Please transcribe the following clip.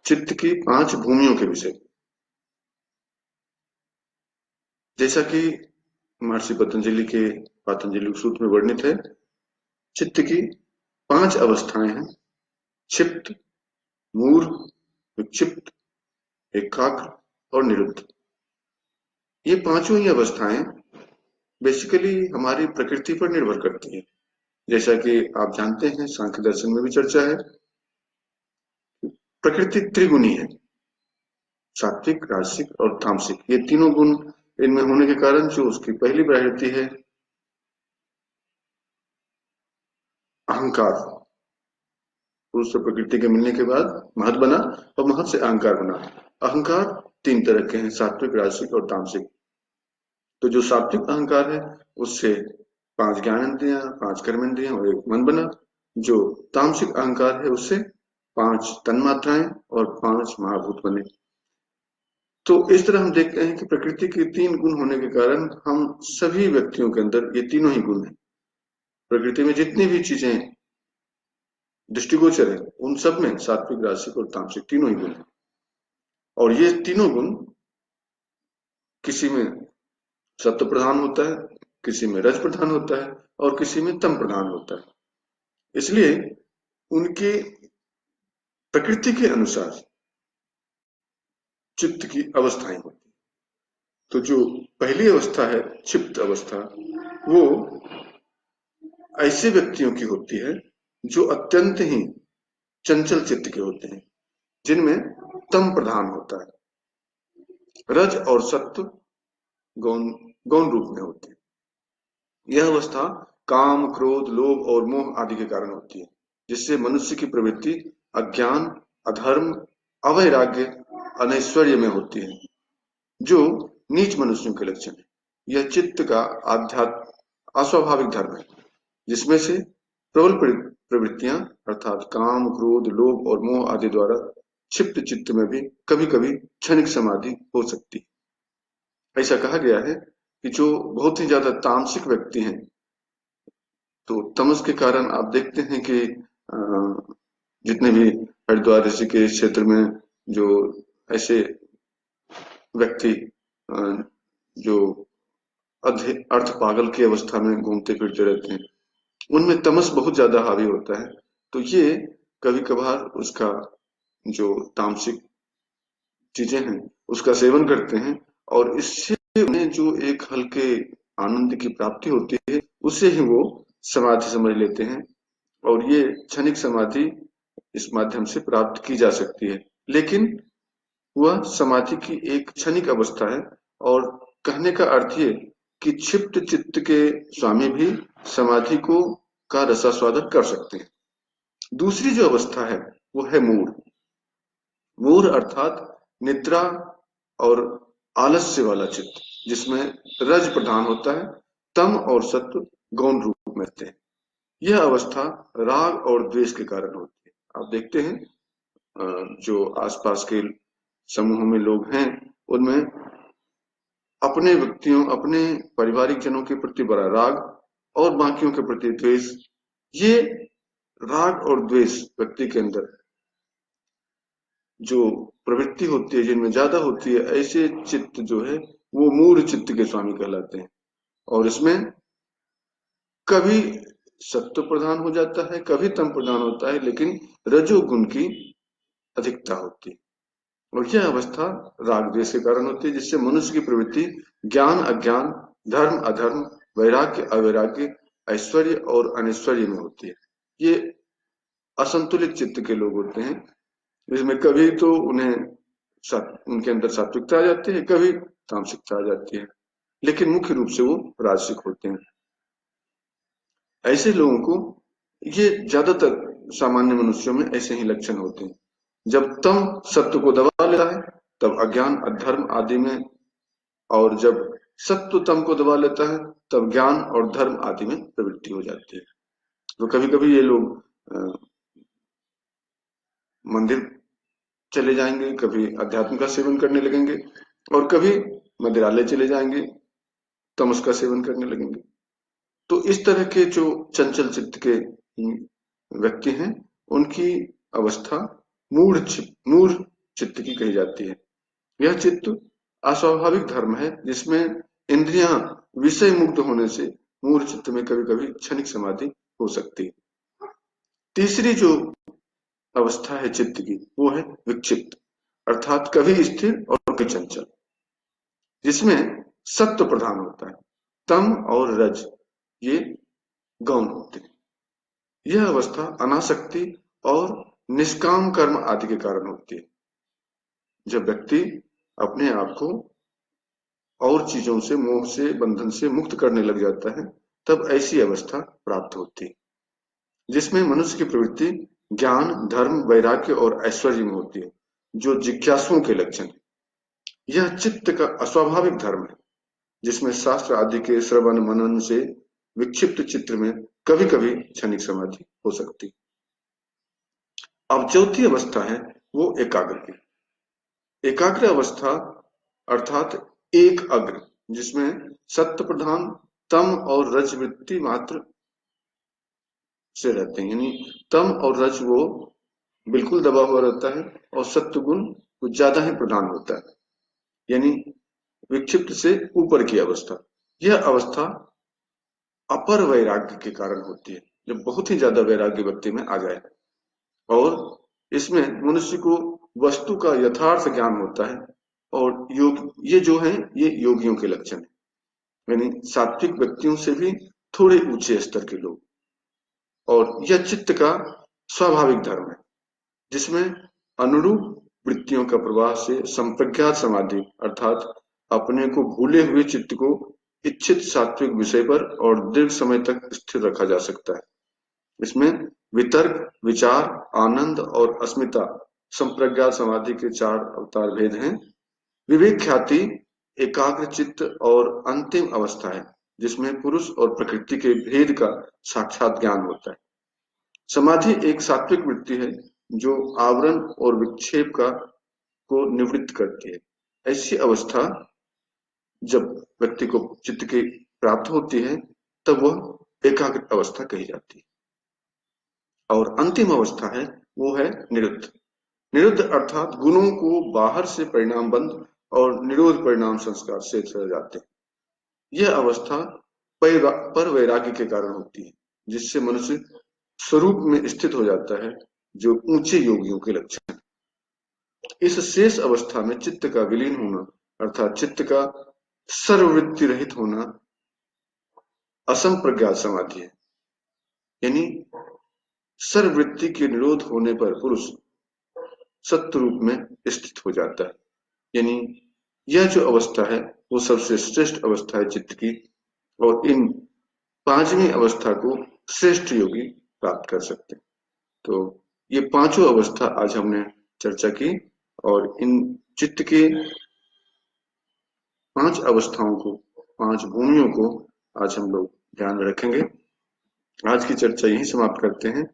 चित्त की 5 भूमियों के विषय। जैसा कि महर्षि पतंजलि के पातंजलि सूत्र में वर्णित है, चित्त की 5 अवस्थाएं हैं। क्षिप्त, मूढ़, विक्षिप्त, एकाग्र और निरुद्ध। ये पांचों ही अवस्थाएं बेसिकली हमारी प्रकृति पर निर्भर करती हैं। जैसा कि आप जानते हैं, सांख्य दर्शन में भी चर्चा है, प्रकृति त्रिगुणी है। सात्विक, राजसिक और तामसिक, ये तीनों गुण इनमें होने के कारण जो उसकी पहली प्रायोरिटी है अहंकार। पुरुष से प्रकृति के मिलने के बाद महत बना और महत से अहंकार बना। अहंकार 3 तरह के हैं, सात्विक, राजसिक और तामसिक। तो जो सात्विक अहंकार है उससे 5 ज्ञानेंद्रियां, 5 कर्मेंद्रियां और 1 मन बना। जो तामसिक अहंकार है उससे 5 तन्मात्राएं और 5 महाभूत बने। तो इस तरह हम देखते हैं कि प्रकृति के 3 गुण होने के कारण हम सभी व्यक्तियों के अंदर ये तीनों ही गुण हैं। प्रकृति में जितनी भी चीजें दृष्टिगोचर है उन सब में सात्विक, राजसिक और तामसिक तीनों ही गुण हैं। और ये तीनों गुण किसी में सत्व प्रधान होता है, किसी में रज प्रधान होता है और किसी में तम प्रधान होता है। इसलिए उनके प्रकृति के अनुसार चित्त की अवस्थाएं होती हैं। तो जो पहली अवस्था है क्षिप्त अवस्था, वो ऐसे व्यक्तियों की होती है जो अत्यंत ही चंचल चित्त के होते हैं, जिनमें तम प्रधान होता है। रज और सत्व गौण गौण रूप में होते हैं। यह अवस्था काम, क्रोध, लोभ और मोह आदि के कारण होती है, जिससे मनुष्य की प्रवृत्ति अज्ञान, अधर्म, अवैराग्य, अनैश्वर्य में होती है, जो नीच मनुष्यों के लक्षण है। यह चित्त का आध्यात्म अस्वाभाविक धर्म है, जिसमें से प्रबल प्रवृत्तियां अर्थात काम, क्रोध, लोभ और मोह आदि द्वारा क्षिप्त चित्त में भी कभी कभी क्षणिक समाधि हो सकती है। ऐसा कहा गया है कि जो बहुत ही ज्यादा तामसिक व्यक्ति हैं, तो तमस के कारण आप देखते हैं कि जितने भी हरिद्वार ऋषिकेश क्षेत्र में जो ऐसे व्यक्ति जो अर्ध पागल की अवस्था में घूमते फिरते रहते हैं, उनमें तमस बहुत ज्यादा हावी होता है। तो ये कभी कभार उसका जो तामसिक चीजें हैं उसका सेवन करते हैं और इससे उन्हें जो एक हल्के आनंद की प्राप्ति होती है उसे ही वो समाधि समझ लेते हैं। और ये क्षणिक समाधि इस माध्यम से प्राप्त की जा सकती है, लेकिन वह समाधि की एक क्षणिक अवस्था है। और कहने का अर्थ ये कि क्षिप्त चित्त के स्वामी भी समाधि को का रसास्वादन कर सकते हैं। दूसरी जो अवस्था है वो है मूढ़। मूढ़ अर्थात निद्रा और आलस्य वाला चित्त, जिसमें रज प्रधान होता है, तम और सत्व गौण रूप में रहते हैं। यह अवस्था राग और द्वेष के कारण होती है। आप देखते हैं जो आसपास के समूह में लोग हैं उनमें अपने व्यक्तियों, अपने पारिवारिक जनों के प्रति बड़ा राग और बाकियों के प्रति द्वेष। ये राग और द्वेष व्यक्ति के अंदर जो प्रवृत्ति होती है, जिनमें ज्यादा होती है, ऐसे चित्त जो है वो मूढ़ चित्त के स्वामी कहलाते हैं। और इसमें कभी सत्व प्रधान हो जाता है, कभी तम प्रधान होता है, लेकिन रजोगुण की अधिकता होती है। और यह अवस्था राग द्वेष के कारण होती है, जिससे मनुष्य की प्रवृत्ति ज्ञान, अज्ञान, धर्म, अधर्म, वैराग्य, अवैराग्य, ऐश्वर्य और अनैश्वर्य में होती है। ये असंतुलित चित्त के लोग होते हैं, जिसमें कभी तो उनके अंदर सात्विकता आ जाती है, कभी तामसिकता आ जाती है, लेकिन मुख्य रूप से वो राजसिक होते हैं। ऐसे लोगों को ये ज्यादातर सामान्य मनुष्यों में ऐसे ही लक्षण होते हैं। जब तम सत्व को दबा लेता है तब अज्ञान, अधर्म आदि में, और जब सत्व तम को दबा लेता है तब ज्ञान और धर्म आदि में प्रवृत्ति हो जाती है। तो कभी कभी ये लोग मंदिर चले जाएंगे, कभी अध्यात्म का सेवन करने लगेंगे और कभी मंदिरालय चले जाएंगे, तमस का सेवन करने लगेंगे। तो इस तरह के जो चंचल चित्त के व्यक्ति हैं, उनकी अवस्था मूढ़ चित्त की कही जाती है। यह चित्त अस्वाभाविक धर्म है जिसमें इंद्रियां विषय मुक्त होने से मूढ़ चित्त में कभी कभी क्षणिक समाधि हो सकती है। तीसरी जो अवस्था है चित्त की वो है विक्षिप्त, अर्थात कभी स्थिर और कभी चंचल, जिसमें सत्व प्रधान होता है, तम और रज ये गौण होते हैं। यह अवस्था अनासक्ति और निष्काम कर्म आदि के कारण होती है। जब व्यक्ति अपने आप को और चीजों से, मोह से, बंधन से मुक्त करने लग जाता है, तब ऐसी अवस्था प्राप्त होती है जिसमें मनुष्य की प्रवृत्ति ज्ञान, धर्म, वैराग्य और ऐश्वर्य में होती है, जो जिज्ञासुओं के लक्षण है। यह चित्त का अस्वाभाविक धर्म है जिसमें शास्त्र आदि के श्रवण मनन से विक्षिप्त चित्र में कभी कभी क्षणिक समाधि हो सकती है। अब चौथी अवस्था है वो एकाग्र की। एकाग्र अवस्था अर्थात एक अग्र, जिसमें सत्य प्रधान, तम और रज वृत्ति मात्र से रहते हैं, यानी तम और रज वो बिल्कुल दबा हुआ रहता है और सत्य गुण कुछ ज्यादा ही प्रधान होता है, यानी विक्षिप्त से ऊपर की अवस्था। यह अवस्था अपर वैराग्य के कारण होती है, जब बहुत ही ज्यादा वैराग्य व्यक्ति में आ जाए और इसमें मनुष्य को वस्तु का यथार्थ ज्ञान होता है। और योग ये जो है ये योगियों के लक्षण है, यानी सात्विक व्यक्तियों से भी थोड़े ऊंचे स्तर के लोग। और यह चित्त का स्वाभाविक धर्म है जिसमें अनुरूप वृत्तियों का प्रवाह से संप्रज्ञात समाधि अर्थात अपने को भूले हुए चित्त को इच्छित सात्विक विषय पर और दीर्घ समय तक स्थिर रखा जा सकता है। इसमें वितर्क, विचार, आनंद और अस्मिता संप्रज्ञात समाधि के 4 अवतार भेद हैं। विवेक ख्याति एकाग्र चित्त और अंतिम अवस्था है जिसमें पुरुष और प्रकृति के भेद का साक्षात ज्ञान होता है। समाधि एक सात्विक वृत्ति है जो आवरण और विक्षेप को निवृत्त करती है। ऐसी अवस्था जब व्यक्ति को चित्त की प्राप्त होती है तब वह एकाग्र अवस्था कही जाती है। और अंतिम अवस्था है वो है निरुद्ध। निरुद्ध अर्थात गुणों को बाहर से परिणाम बंद और निरोध परिणाम संस्कार से चले जाते हैं। यह अवस्था पर वैराग्य के कारण होती है जिससे मनुष्य स्वरूप में स्थित हो जाता है, जो ऊंचे योगियों के लक्षण। इस शेष अवस्था में चित्त का विलीन होना अर्थात चित्त का सर्ववृत्ति रहित होना असंप्रज्ञात समाधि है, यानी सर्ववृत्ति के निरोध होने पर पुरुष सत्य रूप में स्थित हो जाता है। यानी यह जो अवस्था है वो सबसे श्रेष्ठ अवस्था है चित्त की, और इन 5वीं अवस्था को श्रेष्ठ योगी प्राप्त कर सकते हैं। तो ये 5 अवस्था आज हमने चर्चा की और इन चित्त के 5 अवस्थाओं को, 5 भूमियों को आज हम लोग ध्यान में रखेंगे। आज की चर्चा यहीं समाप्त करते हैं।